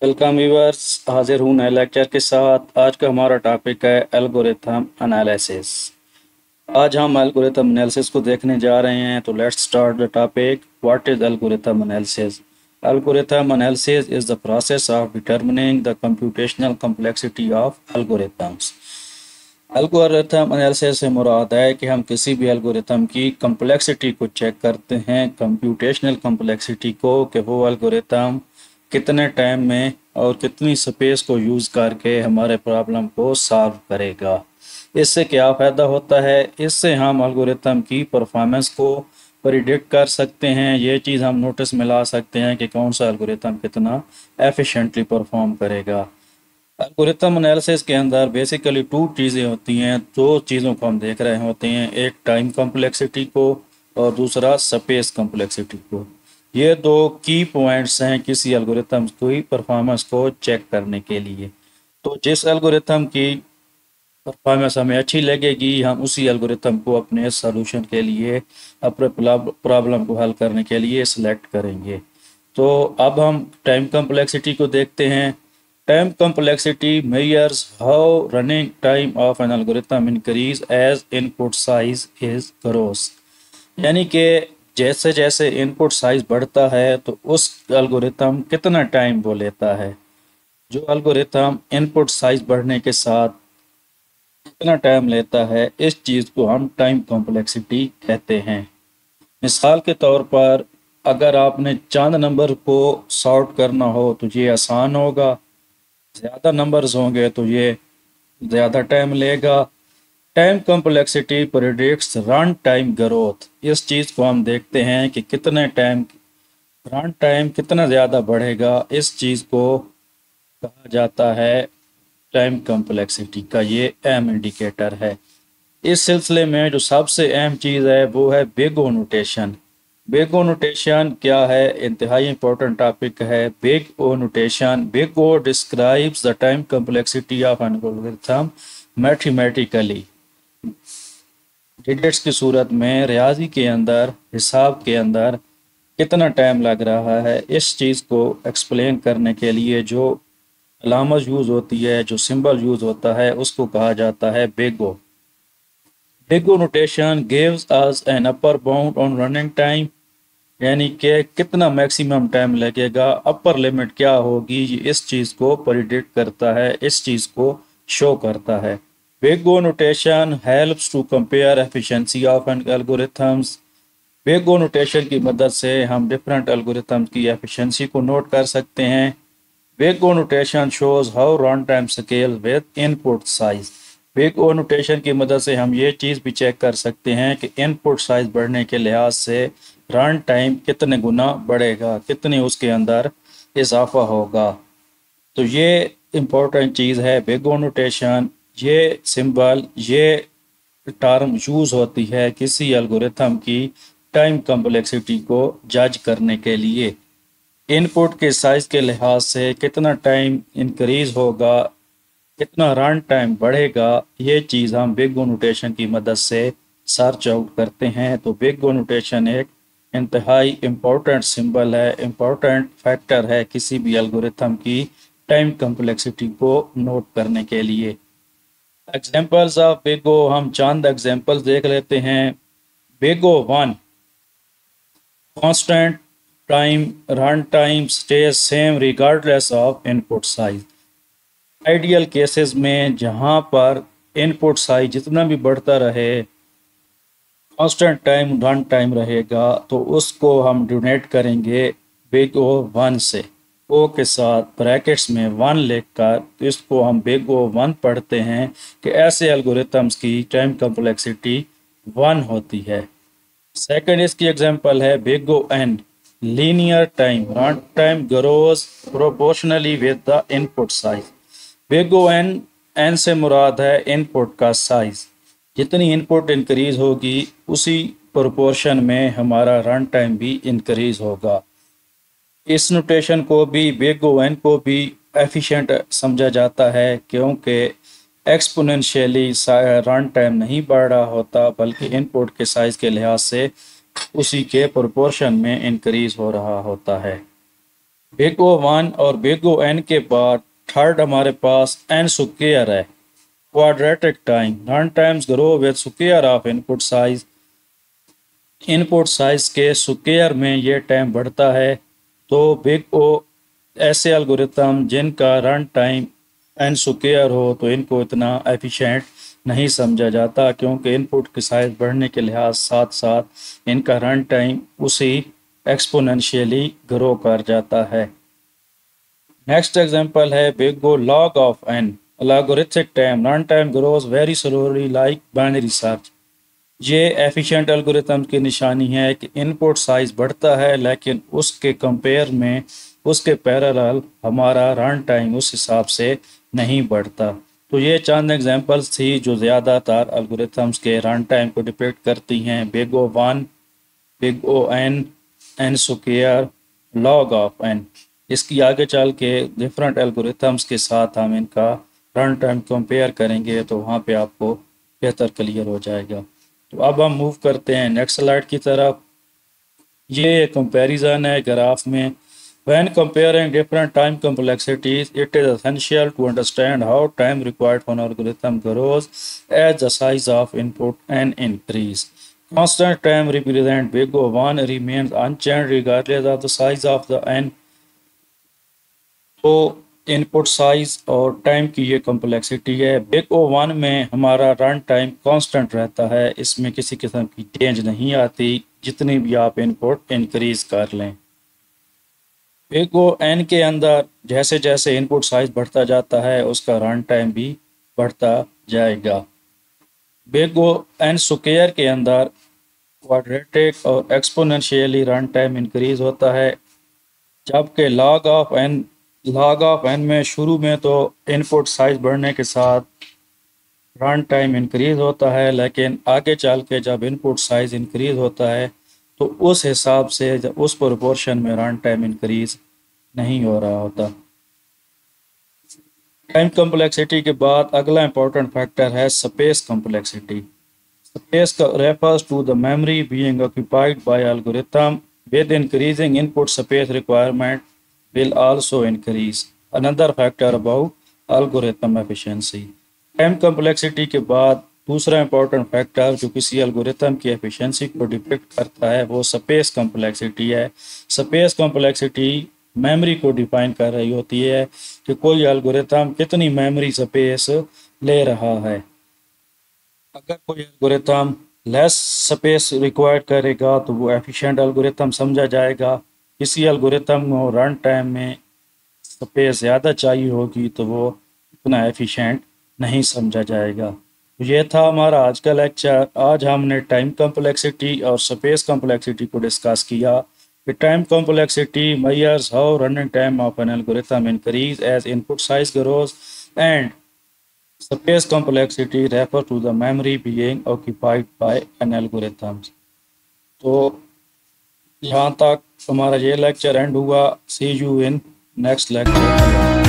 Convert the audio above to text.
Welcome viewers. हाजिर हूँ नए लेक्चर के साथ। आज का हमारा टॉपिक है एल्गोरिथम एनालिसिस। आज हम एल्गोरिथम एनालिसिस को देखने जा रहे हैं। तो let's start the topic. What is algorithm analysis? Algorithm analysis is the process of determining the computational complexity of algorithms. Algorithm analysis से मुराद है कि हम किसी भी एल्गोरिथम की कम्प्लेक्सिटी को चेक करते हैं, कंप्यूटेशनल कम्प्लेक्सिटी को, कि वो एल्गोरिथम कितने टाइम में और कितनी स्पेस को यूज़ करके हमारे प्रॉब्लम को सॉल्व करेगा। इससे क्या फ़ायदा होता है? इससे हम एल्गोरिथम की परफॉर्मेंस को प्रिडिक्ट कर सकते हैं। ये चीज़ हम नोटिस में ला सकते हैं कि कौन सा एल्गोरिथम कितना एफिशिएंटली परफॉर्म करेगा। एल्गोरिथम एनालिसिस के अंदर बेसिकली टू चीज़ें होती हैं। दो चीज़ों को हम देख रहे होते हैं, एक टाइम कॉम्प्लेक्सिटी को और दूसरा स्पेस कॉम्प्लेक्सिटी को। ये दो की पॉइंट्स हैं किसी एल्गोरिथम की परफॉर्मेंस को चेक करने के लिए। तो जिस एल्गोरिथम की परफॉर्मेंस हमें अच्छी लगेगी, हम उसी एल्गोरिथम को अपने सॉल्यूशन के लिए, अपने प्रॉब्लम को हल करने के लिए सिलेक्ट करेंगे। तो अब हम टाइम कॉम्प्लेक्सिटी को देखते हैं। Time complexity measures how running time of an algorithm increase as input size is grows. यानी कि जैसे जैसे इनपुट साइज बढ़ता है तो उस एल्गोरिथम कितना टाइम वो लेता है। जो एल्गोरिथम इनपुट साइज बढ़ने के साथ कितना टाइम लेता है, इस चीज़ को हम टाइम कॉम्प्लेक्सिटी कहते हैं। मिसाल के तौर पर अगर आपने चंद नंबर को सॉर्ट करना हो तो ये आसान होगा। ज़्यादा नंबर्स होंगे तो ये ज़्यादा टाइम लेगा। Time complexity predicts run time growth. इस चीज़ को हम देखते हैं कि कितने टाइम रन टाइम कितना ज़्यादा बढ़ेगा। इस चीज़ को कहा जाता है टाइम कॉम्प्लेक्सिटी का ये अहम इंडिकेटर है। इस सिलसिले में जो सबसे अहम चीज़ है वो है big O notation. Big O notation क्या है? इंतहाई इंपॉर्टेंट टॉपिक है big O notation. Big O describes the time complexity of an algorithm mathematically. Digits की सूरत में, रियाजी के अंदर, हिसाब के अंदर कितना टाइम लग रहा है, इस चीज़ को एक्सप्लेन करने के लिए जो अलामत यूज़ होती है, जो सिंबल यूज़ होता है, उसको कहा जाता है big O. Big O notation gives us an upper bound on running time. यानी कि कितना मैक्सिमम टाइम लगेगा, अपर लिमिट क्या होगी, ये इस चीज़ को प्रिडिक्ट करता है, इस चीज़ को शो करता है। Big O notation helps to compare efficiency of an algorithms. Big O notation की मदद से हम डिफरेंट एल्गोरिथम्स की एफिशिएंसी को नोट कर सकते हैं। Big O notation shows how run time scale with input size. Big O notation की मदद से हम ये चीज़ भी चेक कर सकते हैं कि इनपुट साइज बढ़ने के लिहाज से रन टाइम कितने गुना बढ़ेगा, कितने उसके अंदर इजाफा होगा। तो ये इम्पोर्टेंट चीज़ है बिग ओ नोटेशन। ये सिंबल, ये टर्म यूज़ होती है किसी एल्गोरिथम की टाइम कॉम्प्लेक्सिटी को जज करने के लिए। इनपुट के साइज के लिहाज से कितना टाइम इंक्रीज होगा, कितना रन टाइम बढ़ेगा, ये चीज़ हम बिग ओ नोटेशन की मदद से सर्च आउट करते हैं। तो बिग ओ नोटेशन एक इंतहाई इम्पोर्टेंट सिंबल है, इम्पोर्टेंट फैक्टर है किसी भी एल्गोरिथम की टाइम कॉम्प्लेक्सिटी को नोट करने के लिए। एग्जांपल्स ऑफ बिग ओ, हम चंद एग्जांपल्स देख लेते हैं। Big O one, constant time run time stays same regardless of input size. Ideal cases में जहां पर इनपुट साइज जितना भी बढ़ता रहे, कांस्टेंट टाइम रन टाइम रहेगा, तो उसको हम डिनोट करेंगे बिग ओ वन से। ओ के साथ ब्रैकेट्स में वन लिखकर, तो इसको हम बिग ओ वन पढ़ते हैं कि ऐसे एल्गोरिथम्स की टाइम कॉम्प्लेक्सिटी वन होती है। सेकंड इसकी एग्जांपल है big O n, linear time run time grows proportionally with the input size. Big O n, n से मुराद है इनपुट का साइज। जितनी इनपुट इंक्रीज होगी उसी प्रोपोर्शन में हमारा रन टाइम भी इंक्रीज होगा। इस नोटेशन को भी, बिग ओ एन को भी एफिशिएंट समझा जाता है क्योंकि एक्सपोनेंशियली रन टाइम नहीं बढ़ रहा होता, बल्कि इनपुट के साइज के लिहाज से उसी के प्रोपोर्शन में इंक्रीज हो रहा होता है। बिग ओ वन और बिग ओ एन के बाद थर्ड हमारे पास एन स्क्वायर है, quadratic time. Run times grow with square of input size. Input size के स्क्वायर में ये टाइम बढ़ता है। तो बिग ओ ऐसे एल्गोरिथम जिनका रन टाइम एन स्क्वायर हो तो इनको इतना एफिशिएंट नहीं समझा जाता, क्योंकि इनपुट की साइज बढ़ने के लिहाज साथ साथ इनका रन टाइम उसी एक्सपोनेंशियली ग्रो कर जाता है। नेक्स्ट एग्जांपल है big O log of n. algorithmic time run time grows very slowly like binary search. ये एफिशिएंट एल्गोरिथम की निशानी है कि इनपुट साइज बढ़ता है लेकिन उसके कंपेयर में उसके पैरेलल हमारा रन टाइम उस हिसाब से नहीं बढ़ता। तो ये चंद एग्जांपल्स थी जो ज़्यादातर एल्गोरिथम्स के रन टाइम को डिपेक्ट करती हैं। Big O one, big O n, n square, log of n. इसकी आगे चल के डिफरेंट एल्गोरिथम्स के साथ हम इनका रन टाइम कंपेयर करेंगे तो वहाँ पे आपको बेहतर क्लियर हो जाएगा। तो अब हम मूव करते हैं नेक्स्ट स्लाइड की तरफ। ये कंपैरिजन है ग्राफ में। When comparing different time complexities, it is essential to understand how time required for an algorithm grows as the size of input n increase. Constant time represent big O1 remains unchanged regardless of the size of the n। तो input size और time की ये complexity है। Big O one में हमारा run time constant रहता है, इसमें किसी किस्म की चेंज नहीं आती जितनी भी आप इनपुट इंक्रीज कर लें। बिग ओ एन के अंदर जैसे जैसे इनपुट साइज बढ़ता जाता है उसका रन टाइम भी बढ़ता जाएगा। बिग ओ एन स्क्वायर के अंदर क्वाड्रेटिक और एक्सपोनेंशियली रन टाइम इंक्रीज होता है, जबकि लॉग ऑफ एन में शुरू में तो इनपुट साइज बढ़ने के साथ रन टाइम इंक्रीज होता है, लेकिन आगे चल के जब इनपुट साइज इंक्रीज होता है तो उस हिसाब से उस प्रोपोर्शन में रन टाइम इंक्रीज नहीं हो रहा होता। टाइम कॉम्प्लेक्सिटी के बाद अगला इंपॉर्टेंट फैक्टर है space complexity. Space refers to the memory being occupied by algorithm. With increasing input space requirement will also increase. Another factor about algorithm efficiency. Time complexity के बाद दूसरा इंपॉर्टेंट फैक्टर जो किसी algorithm की efficiency को depict करता है वो स्पेस कॉम्प्लेक्सिटी है। स्पेस कॉम्प्लेक्सिटी मेमोरी को डिफाइन कर रही होती है कि कोई एल्गोरिथम कितनी मेमोरी स्पेस ले रहा है। अगर कोई एल्गोरिथम लेस स्पेस रिक्वायर्ड करेगा तो वो एफिशिएंट एल्गोरिथम समझा जाएगा। किसी एल्गोरिथम को रन टाइम में स्पेस ज़्यादा चाहिए होगी तो वो उतना एफिशिएंट नहीं समझा जाएगा। तो ये था हमारा आज का लेक्चर। आज हमने टाइम कॉम्प्लेक्सिटी और स्पेस कॉम्प्लेक्सिटी को डिस्कस किया कि time complexity measures how running time of an algorithm increase as input size grows, and space complexity refers to the memory being occupied by an algorithm। तो यहाँ तक हमारा ये lecture and हुआ। सी you in next lecture.